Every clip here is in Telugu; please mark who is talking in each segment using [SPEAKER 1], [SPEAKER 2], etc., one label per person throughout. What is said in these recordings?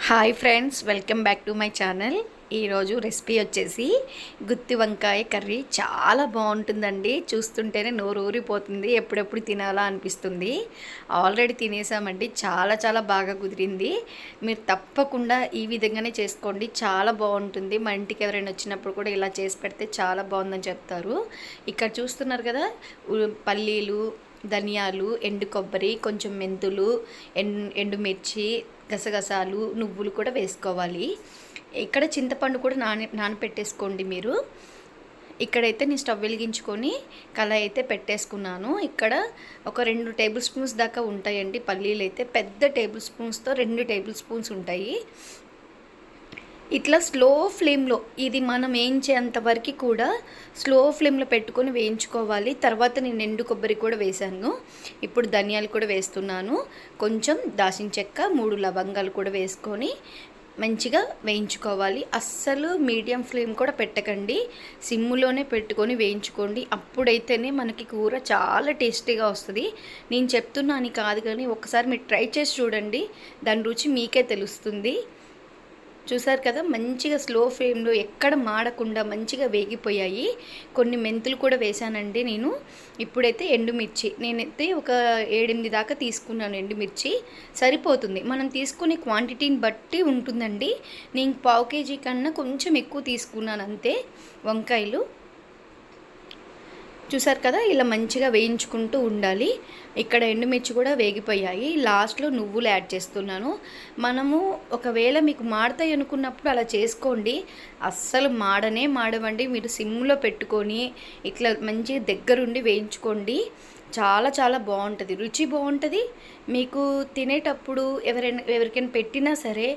[SPEAKER 1] Hi friends, welcome back to my channel. ఈరోజు రెసిపీ వచ్చేసి గుత్తి వంకాయ కర్రీ. చాలా బాగుంటుందండి. చూస్తుంటేనే నోరు ఊరిపోతుంది, ఎప్పుడెప్పుడు తినాలా అనిపిస్తుంది. ఆల్రెడీ తినేసామండి, చాలా చాలా బాగా కుదిరింది. మీరు తప్పకుండా ఈ విధంగానే చేసుకోండి, చాలా బాగుంటుంది. మా ఇంటికి ఎవరైనా వచ్చినప్పుడు కూడా ఇలా చేసి పెడితే చాలా బాగుందని చెప్తారు. ఇక్కడ చూస్తున్నారు కదా, పల్లీలు, ధనియాలు, ఎండు కొబ్బరి, కొంచెం మెంతులు, ఎండుమిర్చి, గసగసాలు, నువ్వులు కూడా వేసుకోవాలి. ఇక్కడ చింతపండు కూడా నానపెట్టేసుకోండి మీరు. ఇక్కడైతే నేను స్టవ్ వెలిగించుకొని కళాయి అయితే పెట్టేసుకున్నాను. ఇక్కడ ఒక 2 టేబుల్ స్పూన్స్ దాకా ఉంటాయండి పల్లీలు. అయితే పెద్ద టేబుల్ స్పూన్స్తో 2 టేబుల్ స్పూన్స్ ఉంటాయి. ఇట్లా స్లో ఫ్లేమ్లో ఇది మనం వేయించేంత వరకు కూడా స్లో ఫ్లేమ్లో పెట్టుకొని వేయించుకోవాలి. తర్వాత నేను ఎండు కొబ్బరి కూడా వేసాను. ఇప్పుడు ధనియాలు కూడా వేస్తున్నాను. కొంచెం దాల్చిన చెక్క, 3 లవంగాలు కూడా వేసుకొని మంచిగా వేయించుకోవాలి. అస్సలు మీడియం ఫ్లేమ్ కూడా పెట్టకండి, సిమ్లోనే పెట్టుకొని వేయించుకోండి. అప్పుడైతేనే మనకి కూర చాలా టేస్టీగా వస్తుంది. నేను చెప్తున్నాను కాదు, కానీ ఒకసారి మీరు ట్రై చేసి చూడండి, దాని రుచి మీకే తెలుస్తుంది. చూసారు కదా, మంచిగా స్లో ఫ్లేమ్లో ఎక్కడ మాడకుండా మంచిగా వేగిపోయాయి. కొన్ని మెంతులు కూడా వేసానండి నేను. ఇప్పుడైతే ఎండుమిర్చి నేనైతే ఒక 7-8 దాకా తీసుకున్నాను. ఎండుమిర్చి సరిపోతుంది, మనం తీసుకునే క్వాంటిటీని బట్టి ఉంటుందండి. నేను 1/2 కేజీ కన్నా కొంచెం ఎక్కువ తీసుకున్నాను అంతే వంకాయలు. చూసారు కదా, ఇలా మంచిగా వేయించుకుంటూ ఉండాలి. ఇక్కడ ఎండుమిర్చి కూడా వేగిపోయాయి. లాస్ట్లో నువ్వులు యాడ్ చేస్తున్నాను. మనము ఒకవేళ మీకు మాడతాయి అనుకున్నప్పుడు అలా చేసుకోండి, అస్సలు మాడవండి. మీరు సిమ్లో పెట్టుకొని ఇట్లా మంచిగా దగ్గరుండి వేయించుకోండి. చాలా చాలా బాగుంటుంది, రుచి బాగుంటుంది. మీకు తినేటప్పుడు ఎవరికైనా పెట్టినా సరే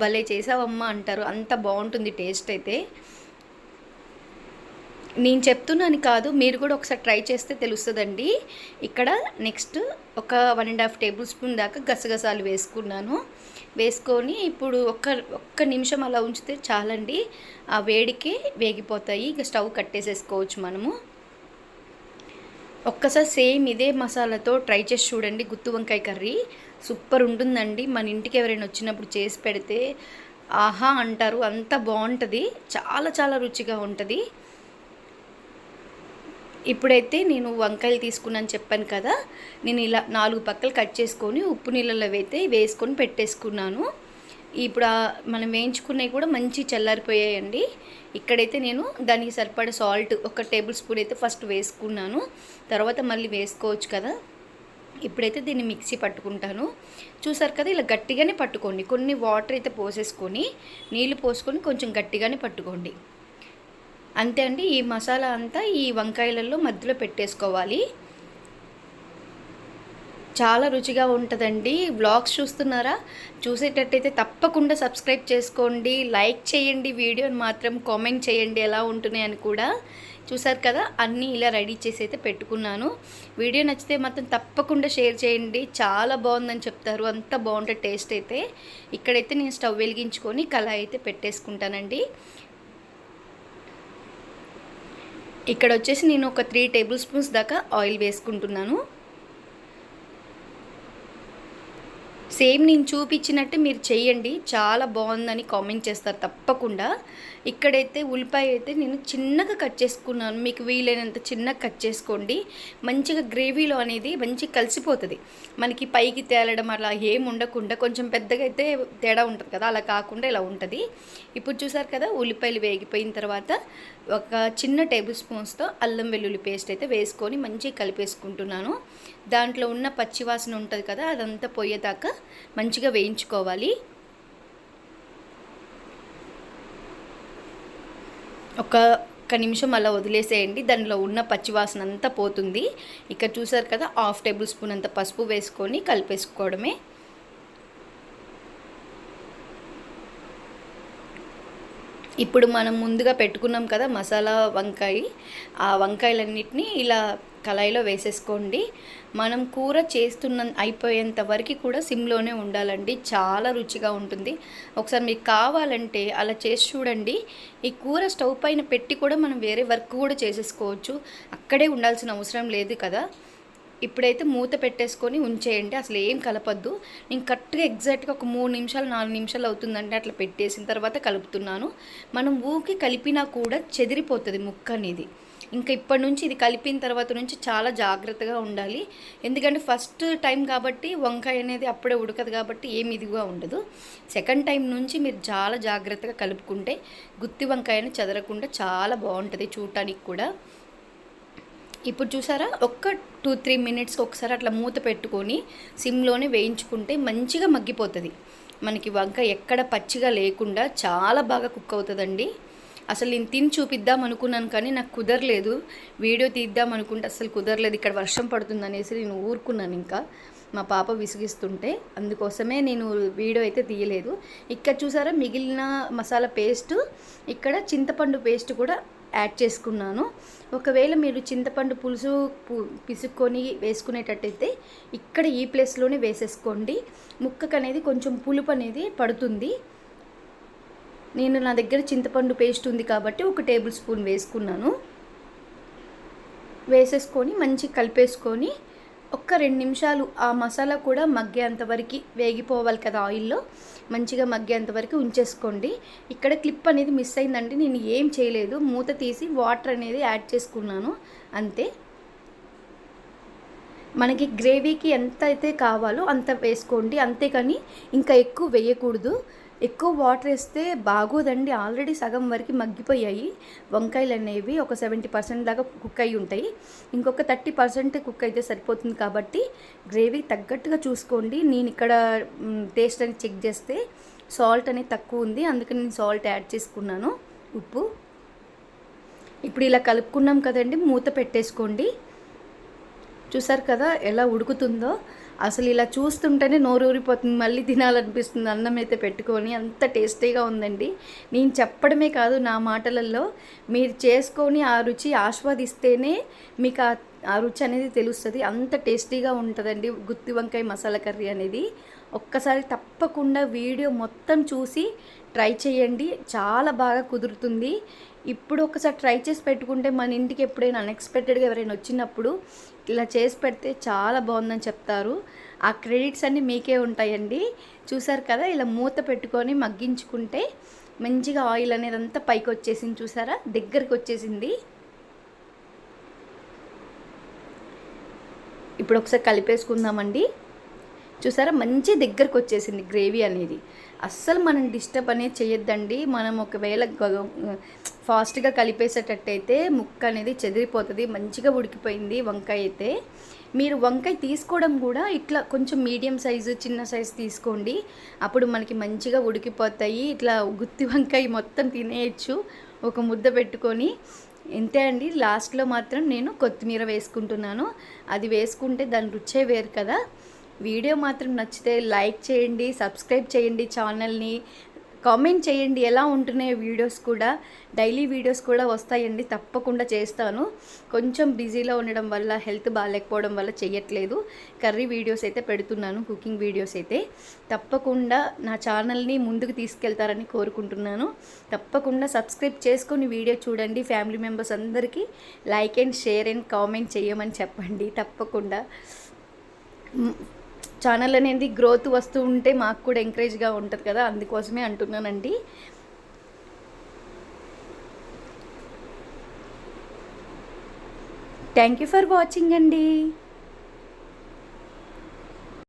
[SPEAKER 1] భలే చేసావమ్మా అంటారు, అంత బాగుంటుంది టేస్ట్ అయితే. నేను చెప్తున్నాను కాదు, మీరు కూడా ఒకసారి ట్రై చేస్తే తెలుస్తుందండి. ఇక్కడ నెక్స్ట్ ఒక 1.5 టేబుల్ స్పూన్ దాకా గసగసాలు వేసుకున్నాను. వేసుకొని ఇప్పుడు ఒక్క నిమిషం అలా ఉంచితే చాలండి, ఆ వేడికి వేగిపోతాయి. ఇక స్టవ్ కట్టేసేసుకోవచ్చు మనము. ఒక్కసారి సేమ్ ఇదే మసాలాతో ట్రై చేసి చూడండి. గుత్తి వంకాయ కర్రీ సూపర్ ఉంటుందండి. మన ఇంటికి ఎవరైనా వచ్చినప్పుడు చేసి పెడితే ఆహా అంటారు, అంత బాగుంటుంది, చాలా చాలా రుచిగా ఉంటుంది. ఇప్పుడైతే నేను వంకాయలు తీసుకున్నాను చెప్పాను కదా, నేను ఇలా 4 పక్కలు కట్ చేసుకొని ఉప్పు నీళ్ళలో వేసుకొని పెట్టేసుకున్నాను. ఇప్పుడు మనం వేయించుకున్నవి కూడా మంచి చల్లారిపోయాయండి. ఇక్కడైతే నేను దానికి సరిపడే సాల్ట్ 1 టేబుల్ స్పూన్ అయితే ఫస్ట్ వేసుకున్నాను, తర్వాత మళ్ళీ వేసుకోవచ్చు కదా. ఇప్పుడైతే దీన్ని మిక్సీ పట్టుకుంటాను. చూసారు కదా, ఇలా గట్టిగానే పట్టుకోండి. కొన్ని వాటర్ అయితే పోసేసుకొని నీళ్ళు పోసుకొని కొంచెం గట్టిగానే పట్టుకోండి. అంతే అండి. ఈ మసాలా అంతా ఈ వంకాయలలో మధ్యలో పెట్టేసుకోవాలి. చాలా రుచిగా ఉంటుందండి. వ్లాగ్స్ చూస్తున్నారా? చూసేటట్టయితే తప్పకుండా సబ్స్క్రైబ్ చేసుకోండి, లైక్ చేయండి, వీడియోని మాత్రం కామెంట్ చేయండి ఎలా ఉంటున్నాయని కూడా. చూసారు కదా, అన్నీ ఇలా రెడీ చేసి అయితే పెట్టుకున్నాను. వీడియో నచ్చితే మాత్రం తప్పకుండా షేర్ చేయండి, చాలా బాగుందని చెప్తారు, అంత బాగుంటుంది టేస్ట్ అయితే. ఇక్కడైతే నేను స్టవ్ వెలిగించుకొని కళాయి అయితే పెట్టేసుకుంటానండి. ఇక్కడ వచ్చేసి నేను ఒక 3 టేబుల్ స్పూన్స్ దాకా ఆయిల్ వేసుకుంటున్నాను. సేమ్ నేను చూపించినట్టు మీరు చేయండి, చాలా బాగుందని కామెంట్ చేస్తారు తప్పకుండా. ఇక్కడైతే ఉల్లిపాయ అయితే నేను చిన్నగా కట్ చేసుకున్నాను. మీకు వీలైనంత చిన్నగా కట్ చేసుకోండి. మంచిగా గ్రేవీలో అనేది మంచిగా కలిసిపోతుంది. మనకి పైకి తేలడం అలా ఏం ఉండకుండా కొంచెం పెద్దగా అయితే తేడా ఉంటుంది కదా, అలా కాకుండా ఇలా ఉంటుంది. ఇప్పుడు చూసారు కదా, ఉల్లిపాయలు వేగిపోయిన తర్వాత ఒక చిన్న టేబుల్ స్పూన్స్తో అల్లం వెల్లుల్లి పేస్ట్ అయితే వేసుకొని మంచిగా కలిపేసుకుంటున్నాను. దాంట్లో ఉన్న పచ్చివాసన ఉంటుంది కదా, అదంతా పోయేదాకా మంచిగా వేయించుకోవాలి. ఒక్క నిమిషం అలా వదిలేసేయండి, దానిలో ఉన్న పచ్చివాసన అంతా పోతుంది. ఇక్కడ చూసారు కదా, 1/2 టేబుల్ స్పూన్ అంత పసుపు వేసుకొని కలిపేసుకోవడమే. ఇప్పుడు మనం ముందుగా పెట్టుకున్నాం కదా మసాలా వంకాయ, ఆ వంకాయలన్నిటినీ ఇలా కళాయిలో వేసేసుకోండి. మనం కూర అయిపోయేంత వరకు కూడా సిమ్లోనే ఉండాలండి, చాలా రుచిగా ఉంటుంది. ఒకసారి మీకు కావాలంటే అలా చేసి చూడండి. ఈ కూర స్టవ్ పైన పెట్టి కూడా మనం వేరే వర్క్ కూడా చేసేసుకోవచ్చు, అక్కడే ఉండాల్సిన అవసరం లేదు కదా. ఇప్పుడైతే మూత పెట్టేసుకొని ఉంచేయండి, అసలు ఏం కలపద్దు. నేను కరెక్ట్గా ఎగ్జాక్ట్గా ఒక 3 నిమిషాలు 4 నిమిషాలు అవుతుందంటే అట్లా పెట్టేసిన తర్వాత కలుపుతున్నాను. మనం ఊకి కలిపినా కూడా చెదిరిపోతుంది ముక్క అనేది. ఇంకా ఇప్పటి నుంచి ఇది కలిపిన తర్వాత నుంచి చాలా జాగ్రత్తగా ఉండాలి. ఎందుకంటే ఫస్ట్ టైం కాబట్టి వంకాయ అనేది అప్పుడే ఉడకదు కాబట్టి ఏమి ఇదిగా ఉండదు. సెకండ్ టైం నుంచి మీరు చాలా జాగ్రత్తగా కలుపుకుంటే గుత్తి వంకాయని చెదరకుండా చాలా బాగుంటుంది చూడటానికి కూడా. ఇప్పుడు చూసారా, ఒక్క 2-3 మినిట్స్కి ఒకసారి అట్లా మూత పెట్టుకొని సిమ్లోనే వేయించుకుంటే మంచిగా మగ్గిపోతుంది. మనకి వంకాయ ఎక్కడ పచ్చిగా లేకుండా చాలా బాగా కుక్ అవుతుందండి. అసలు నేను తిని చూపిద్దాం అనుకున్నాను కానీ నాకు కుదరలేదు. వీడియో తీద్దాం అనుకుంటే అసలు కుదరలేదు. ఇక్కడ వర్షం పడుతుంది అనేసి నేను ఊరుకున్నాను. ఇంకా మా పాప విసిగిస్తుంటే అందుకోసమే నేను వీడియో అయితే తీయలేదు. ఇక్కడ చూసారా, మిగిలిన మసాలా పేస్ట్, ఇక్కడ చింతపండు పేస్ట్ కూడా యాడ్ చేసుకున్నాను. ఒకవేళ మీరు చింతపండు పులుసు పిసుక్కొని వేసుకునేటట్టయితే ఇక్కడ ఈ ప్లేస్లోనే వేసేసుకోండి. ముక్కకు అనేది కొంచెం పులుపు అనేది పడుతుంది. నేను నా దగ్గర చింతపండు పేస్ట్ ఉంది కాబట్టి 1 టేబుల్ స్పూన్ వేసుకున్నాను. వేసేసుకొని మంచి కలిపేసుకొని ఒక్క 2 నిమిషాలు ఆ మసాలా కూడా మగ్గేంతవరకు వేగిపోవాలి కదా ఆయిల్లో, మంచిగా మగ్గేంతవరకు ఉంచేసుకోండి. ఇక్కడ క్లిప్ అనేది మిస్ అయిందంటే నేను ఏం చేయలేదు, మూత తీసి వాటర్ అనేది యాడ్ చేసుకున్నాను అంతే. మనకి గ్రేవీకి ఎంత అయితే కావాలో అంత వేసుకోండి, అంతేకాని ఇంకా ఎక్కువ వేయకూడదు. ఎక్కువ వాటర్ వేస్తే బాగోదండి. ఆల్రెడీ సగం వరకు మగ్గిపోయాయి వంకాయలు అనేవి, ఒక 70% దాకా కుక్ అయి ఉంటాయి. ఇంకొక 30% కుక్ అయితే సరిపోతుంది కాబట్టి గ్రేవీ తగ్గట్టుగా చూసుకోండి. నేను ఇక్కడ టేస్ట్ అని చెక్ చేస్తే సాల్ట్ అనేది తక్కువ ఉంది, అందుకని నేను సాల్ట్ యాడ్ చేసుకున్నాను, ఉప్పు. ఇప్పుడు ఇలా కలుపుకున్నాం కదండి, మూత పెట్టేసుకోండి. చూసారు కదా ఎలా ఉడుకుతుందో. అసలు ఇలా చూస్తుంటేనే నోరూరిపోతుంది, మళ్ళీ తినాలనిపిస్తుంది అన్నం అయితే పెట్టుకొని. అంత టేస్టీగా ఉందండి. నేను చెప్పడమే కాదు, నా మాటలలో మీరు చేసుకొని ఆ రుచి ఆస్వాదిస్తేనే మీకు ఆ రుచి అనేది తెలుస్తుంది. అంత టేస్టీగా ఉంటుందండి గుత్తి వంకాయ మసాలా కర్రీ అనేది. ఒక్కసారి తప్పకుండా వీడియో మొత్తం చూసి ట్రై చేయండి, చాలా బాగా కుదురుతుంది. ఇప్పుడు ఒకసారి ట్రై చేసి పెట్టుకుంటే మన ఇంటికి ఎప్పుడైనా అన్ఎక్స్పెక్టెడ్గా ఎవరైనా వచ్చినప్పుడు ఇలా చేసి పెడితే చాలా బాగుందని చెప్తారు. ఆ క్రెడిట్స్ అన్నీ మీకే ఉంటాయండి. చూసారు కదా, ఇలా మూత పెట్టుకొని మగ్గించుకుంటే మంచిగా ఆయిల్ అనేది అంతా పైకి వచ్చేసింది. చూసారా, దగ్గరికి వచ్చేసింది. ఇప్పుడు ఒకసారి కలిపేసుకుందామండి. చూసారా, మంచి దగ్గరకు వచ్చేసింది గ్రేవీ అనేది. అస్సలు మనం డిస్టర్బ్ అనేది చేయొద్దండి. మనం ఒకవేళ ఫాస్ట్గా కలిపేసేటట్టయితే ముక్క అనేది చెదిరిపోతుంది. మంచిగా ఉడికిపోయింది వంకాయ అయితే. మీరు వంకాయ తీసుకోవడం కూడా ఇట్లా కొంచెం మీడియం సైజు, చిన్న సైజు తీసుకోండి, అప్పుడు మనకి మంచిగా ఉడికిపోతాయి. ఇట్లా గుత్తి వంకాయ మొత్తం తినేయచ్చు ఒక ముద్ద పెట్టుకొని. ఇంతే అండి. లాస్ట్లో మాత్రం నేను కొత్తిమీర వేసుకుంటున్నాను. అది వేసుకుంటే దాని రుచే వేరు కదా. వీడియో మాత్రం నచ్చితే లైక్ చేయండి, సబ్స్క్రైబ్ చేయండి ఛానల్ని, కామెంట్ చేయండి ఎలా ఉంటున్నాయి వీడియోస్ కూడా. డైలీ వీడియోస్ కూడా వస్తాయండి, తప్పకుండా చేస్తాను. కొంచెం బిజీలో ఉండడం వల్ల, హెల్త్ బాగాలేకపోవడం వల్ల చేయట్లేదు. కర్రీ వీడియోస్ అయితే పెడుతున్నాను, కుకింగ్ వీడియోస్ అయితే. తప్పకుండా నా ఛానల్ని ముందుకు తీసుకెళ్తారని కోరుకుంటున్నాను. తప్పకుండా సబ్స్క్రైబ్ చేసుకొని వీడియో చూడండి. ఫ్యామిలీ మెంబర్స్ అందరికీ like and share and comment చేయమని చెప్పండి తప్పకుండా. ఛానల్ అనేది గ్రోత్ వస్తూ ఉంటే మాకు కూడా ఎంకరేజ్గా ఉంటుంది కదా, అందుకోసమే అంటున్నానండి. థ్యాంక్ యూ ఫర్ వాచింగ్ అండి.